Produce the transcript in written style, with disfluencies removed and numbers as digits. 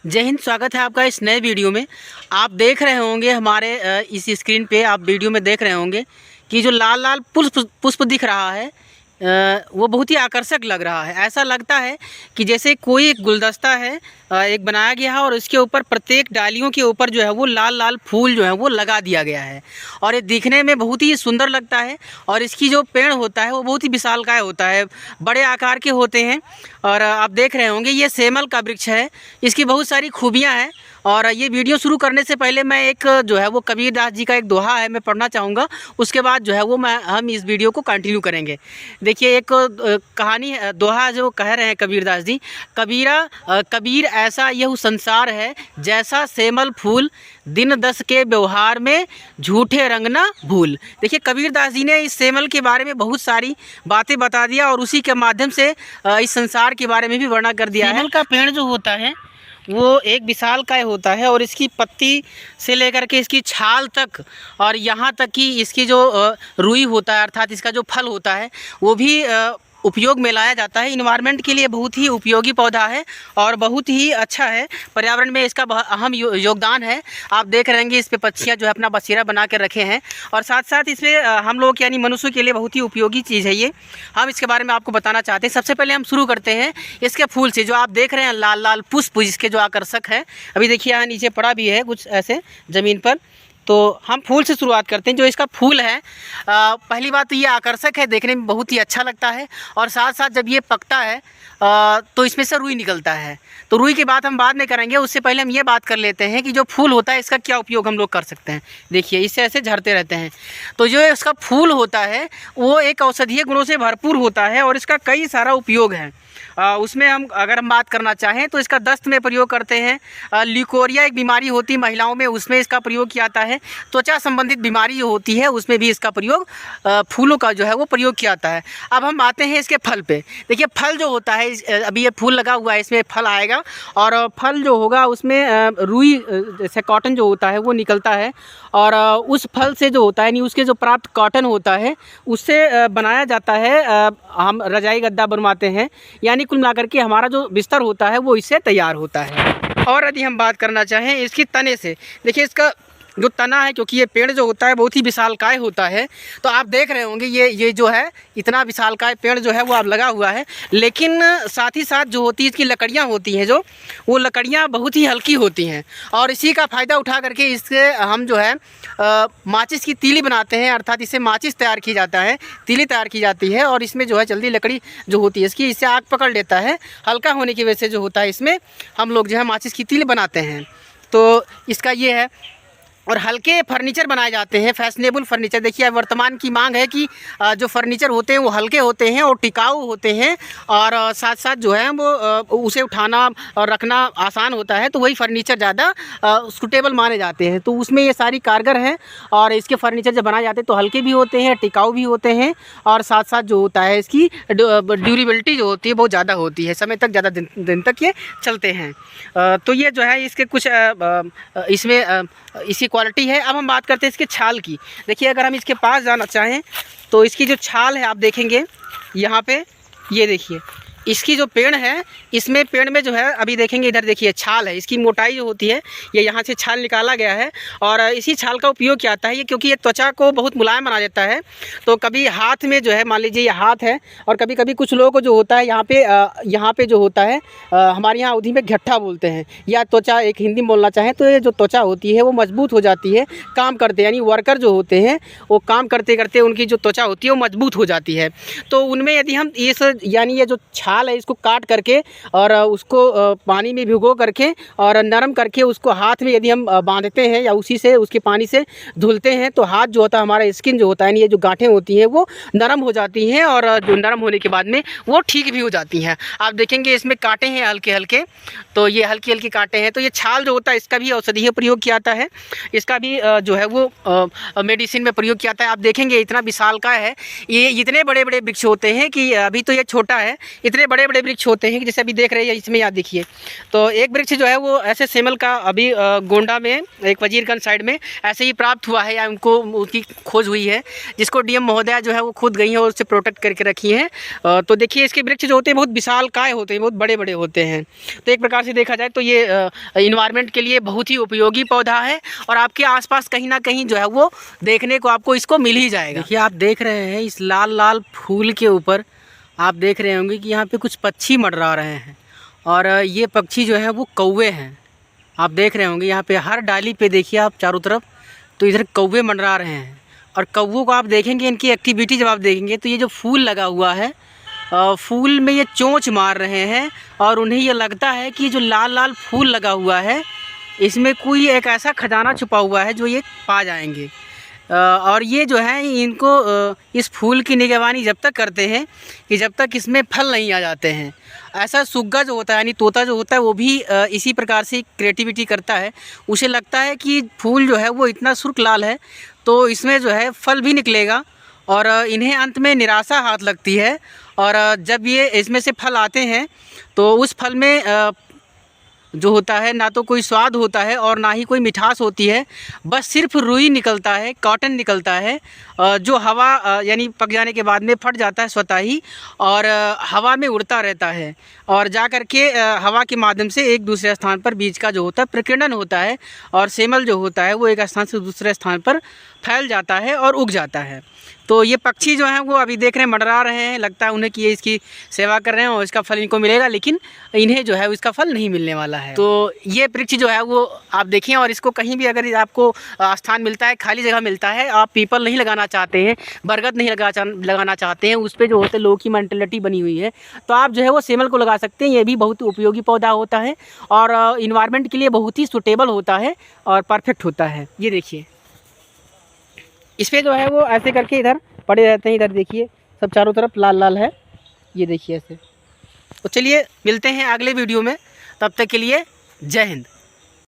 जय हिंद। स्वागत है आपका इस नए वीडियो में। आप देख रहे होंगे हमारे इस स्क्रीन पे, आप वीडियो में देख रहे होंगे कि जो लाल लाल पुष्प दिख रहा है वो बहुत ही आकर्षक लग रहा है। ऐसा लगता है कि जैसे कोई एक गुलदस्ता है एक बनाया गया है और इसके ऊपर प्रत्येक डालियों के ऊपर जो है वो लाल लाल फूल जो है वो लगा दिया गया है और ये दिखने में बहुत ही सुंदर लगता है। और इसकी जो पेड़ होता है वो बहुत ही विशालकाय होता है, बड़े आकार के होते हैं। और आप देख रहे होंगे ये सेमल का वृक्ष है, इसकी बहुत सारी खूबियाँ हैं। और ये वीडियो शुरू करने से पहले मैं एक जो है वो कबीरदास जी का एक दोहा है, मैं पढ़ना चाहूँगा। उसके बाद जो है वो हम इस वीडियो को कंटिन्यू करेंगे। देखिए एक कहानी है, दोहा जो कह रहे हैं कबीरदास जी। कबीर ऐसा यह संसार है, जैसा सेमल फूल, दिन दस के व्यवहार में झूठे रंग ना भूल। देखिए कबीरदास जी ने इस सेमल के बारे में बहुत सारी बातें बता दिया और उसी के माध्यम से इस संसार के बारे में भी वर्णन कर दिया है। सेमल का पेड़ जो होता है वो एक विशालकाय होता है और इसकी पत्ती से लेकर के इसकी छाल तक और यहाँ तक कि इसकी जो रुई होता है अर्थात इसका जो फल होता है वो भी उपयोग में लाया जाता है। इन्वायरमेंट के लिए बहुत ही उपयोगी पौधा है और बहुत ही अच्छा है। पर्यावरण में इसका अहम योगदान है। आप देख रहे हैं इस पे पक्षियाँ जो है अपना बसेरा बना के रखे हैं और साथ साथ इसमें हम लोग यानी मनुष्य के लिए बहुत ही उपयोगी चीज़ है ये। हम इसके बारे में आपको बताना चाहते हैं। सबसे पहले हम शुरू करते हैं इसके फूल से। जो आप देख रहे हैं लाल लाल पुष्प इसके जो आकर्षक है, अभी देखिए यहाँ नीचे पड़ा भी है कुछ ऐसे ज़मीन पर। तो हम फूल से शुरुआत करते हैं। जो इसका फूल है पहली बात तो ये आकर्षक है, देखने में बहुत ही अच्छा लगता है और साथ साथ जब ये पकता है तो इसमें से रुई निकलता है। तो रुई की बात हम बाद में करेंगे, उससे पहले हम ये बात कर लेते हैं कि जो फूल होता है इसका क्या उपयोग हम लोग कर सकते हैं। देखिए इससे ऐसे झड़ते रहते हैं। तो जो इसका फूल होता है वो एक औषधीय गुणों से भरपूर होता है और इसका कई सारा उपयोग है। उसमें हम अगर हम बात करना चाहें तो इसका दस्त में प्रयोग करते हैं। ल्यूकोरिया एक बीमारी होती है महिलाओं में, उसमें इसका प्रयोग किया जाता है। त्वचा संबंधित बीमारी जो होती है उसमें भी इसका प्रयोग फूलों का जो है वो प्रयोग किया जाता है। अब हम आते हैं इसके फल पे। देखिए फल जो होता है अभी ये फूल लगा हुआ है, इसमें फल आएगा और फल जो होगा उसमें रुई जैसे कॉटन जो होता है वो निकलता है और उस फल से जो होता है यानी उसके जो प्राप्त कॉटन होता है उससे बनाया जाता है। हम रजाई गद्दा बनवाते हैं, यानी कुल मिलाकर के हमारा जो बिस्तर होता है वो इससे तैयार होता है। और यदि हम बात करना चाहें इसकी तने से, देखिए इसका जो तना है, क्योंकि ये पेड़ जो होता है बहुत ही विशालकाय होता है। तो आप देख रहे होंगे ये जो है इतना विशालकाय पेड़ जो है वो अब लगा हुआ है, लेकिन साथ ही साथ जो होती है इसकी लकड़ियाँ होती हैं जो वो लकड़ियाँ बहुत ही हल्की होती हैं और इसी का फ़ायदा उठा करके इससे हम जो है माचिस की तीली बनाते हैं, अर्थात इससे माचिस तैयार की जाता है, तीली तैयार की जाती है और इसमें जो है जल्दी लकड़ी जो होती है इसकी इससे आग पकड़ लेता है। हल्का होने की वजह से जो होता है इसमें हम लोग जो है माचिस की तीली बनाते हैं। तो इसका ये है। और हल्के फर्नीचर बनाए जाते हैं, फैशनेबल फर्नीचर। देखिए वर्तमान की मांग है कि जो फर्नीचर होते हैं वो हल्के होते हैं और टिकाऊ होते हैं और साथ साथ जो है वो उसे उठाना और रखना आसान होता है, तो वही फर्नीचर ज़्यादा सूटेबल माने जाते हैं। तो उसमें ये सारी कारगर हैं और इसके फर्नीचर जब बनाए जाते हैं तो हल्के भी होते हैं, टिकाऊ भी होते हैं और साथ साथ जो होता है इसकी ड्यूरेबिलिटी जो होती है बहुत ज़्यादा होती है, समय तक ज़्यादा दिन तक ये चलते हैं। तो ये जो है इसके कुछ इसमें इसी क्वालिटी है। अब हम बात करते हैं इसके छाल की। देखिए अगर हम इसके पास जाना चाहें तो इसकी जो छाल है आप देखेंगे यहाँ पे, ये देखिए इसकी जो पेड़ है इसमें पेड़ में जो है अभी देखेंगे इधर देखिए छाल है, इसकी मोटाई जो होती है ये यहाँ से छाल निकाला गया है और इसी छाल का उपयोग किया जाता है ये, क्योंकि ये त्वचा को बहुत मुलायम बना देता है। तो कभी हाथ में जो है मान लीजिए ये हाथ है और कभी कभी कुछ लोगों को जो होता है यहाँ पे जो होता है हमारे यहाँ अवधि में घट्ठा बोलते हैं या त्वचा एक हिंदी में बोलना चाहें तो ये जो त्वचा होती है वो मजबूत हो जाती है काम करते, यानी वर्कर जो होते हैं वो काम करते करते उनकी जो त्वचा होती है वो मजबूत हो जाती है। तो उनमें यदि हम इस यानी ये जो छाल है इसको काट करके और उसको पानी में भिगो करके और नरम करके उसको हाथ में यदि हम बांधते हैं या उसी से उसके पानी से धुलते हैं तो हाथ जो होता है हमारा स्किन जो होता है ये जो गांठें होती हैं वो नरम हो जाती हैं और जो नरम होने के बाद में वो ठीक भी हो जाती हैं। आप देखेंगे इसमें कांटे हैं हल्के हल्के, तो ये हल्की हल्की कांटे हैं। तो ये छाल जो होता है इसका भी औषधीय प्रयोग किया जाता है, इसका भी जो है वो मेडिसिन में प्रयोग किया जाता है। आप देखेंगे इतना विशालकाय है, ये इतने बड़े बड़े वृक्ष होते हैं कि अभी तो ये छोटा है, इतने बड़े बड़े वृक्ष होते हैं, जैसे अभी देख रहे हैं इसमें, याद देखिए। तो एक वृक्ष जो है वो ऐसे सेमल का अभी गोंडा में एक वजीरगंज साइड में ऐसे ही प्राप्त हुआ है, या उनको उसकी खोज हुई है, जिसको डीएम महोदया जो है वो खुद गई हैं और उससे प्रोटेक्ट करके रखी हैं। तो देखिए इसके वृक्ष जो होते हैं बहुत विशालकाय होते हैं, बहुत बड़े बड़े होते हैं। तो एक प्रकार से देखा जाए तो ये इन्वायरमेंट के लिए बहुत ही उपयोगी पौधा है, और आपके आसपास कहीं ना कहीं जो है वो देखने को आपको इसको मिल ही जाएगा। देखिए आप देख रहे हैं इस लाल लाल फूल के ऊपर आप देख रहे होंगे कि यहाँ पे कुछ पक्षी मंडरा रहे हैं, और ये पक्षी जो है वो कौवे हैं। आप देख रहे होंगे यहाँ पे हर डाली पे देखिए आप चारों तरफ, तो इधर कौवे मंडरा रहे हैं। और कौवों को आप देखेंगे, इनकी एक्टिविटी जब आप देखेंगे तो ये जो फूल लगा हुआ है, फूल में ये चोंच मार रहे हैं, और उन्हें ये लगता है कि जो लाल लाल फूल लगा हुआ है इसमें कोई एक ऐसा खजाना छुपा हुआ है जो ये पा जाएंगे। और ये जो है इनको इस फूल की निगरानी जब तक करते हैं कि जब तक इसमें फल नहीं आ जाते हैं। ऐसा सुग्गा जो होता है यानी तोता जो होता है वो भी इसी प्रकार से क्रिएटिविटी करता है। उसे लगता है कि फूल जो है वो इतना सुर्ख लाल है तो इसमें जो है फल भी निकलेगा, और इन्हें अंत में निराशा हाथ लगती है। और जब ये इसमें से फल आते हैं तो उस फल में जो होता है ना तो कोई स्वाद होता है और ना ही कोई मिठास होती है, बस सिर्फ रुई निकलता है, कॉटन निकलता है, जो हवा यानी पक जाने के बाद में फट जाता है स्वतः ही, और हवा में उड़ता रहता है, और जा कर के हवा के माध्यम से एक दूसरे स्थान पर बीज का जो होता है प्रकीर्णन होता है, और सेमल जो होता है वो एक स्थान से दूसरे स्थान पर फैल जाता है और उग जाता है। तो ये पक्षी जो हैं वो अभी देख रहे हैं मंडरा रहे हैं, लगता है उन्हें कि ये इसकी सेवा कर रहे हैं और इसका फल इनको मिलेगा, लेकिन इन्हें जो है इसका फल नहीं मिलने वाला है। तो ये वृक्ष जो है वो आप देखिए, और इसको कहीं भी अगर आपको स्थान मिलता है, खाली जगह मिलता है, आप पीपल नहीं लगाना चाहते हैं, बरगद नहीं लगाना चाहते हैं, उस पर जो होते हैं लोग की मेंटेलिटी बनी हुई है, तो आप जो है वो सेमल को लगा सकते हैं। ये भी बहुत उपयोगी पौधा होता है और इन्वायरमेंट के लिए बहुत ही सूटेबल होता है और परफेक्ट होता है। ये देखिए इस पर जो है वो ऐसे करके इधर पड़े रहते हैं, इधर देखिए सब चारों तरफ लाल लाल है, ये देखिए ऐसे। तो चलिए मिलते हैं अगले वीडियो में, तब तक के लिए जय हिंद।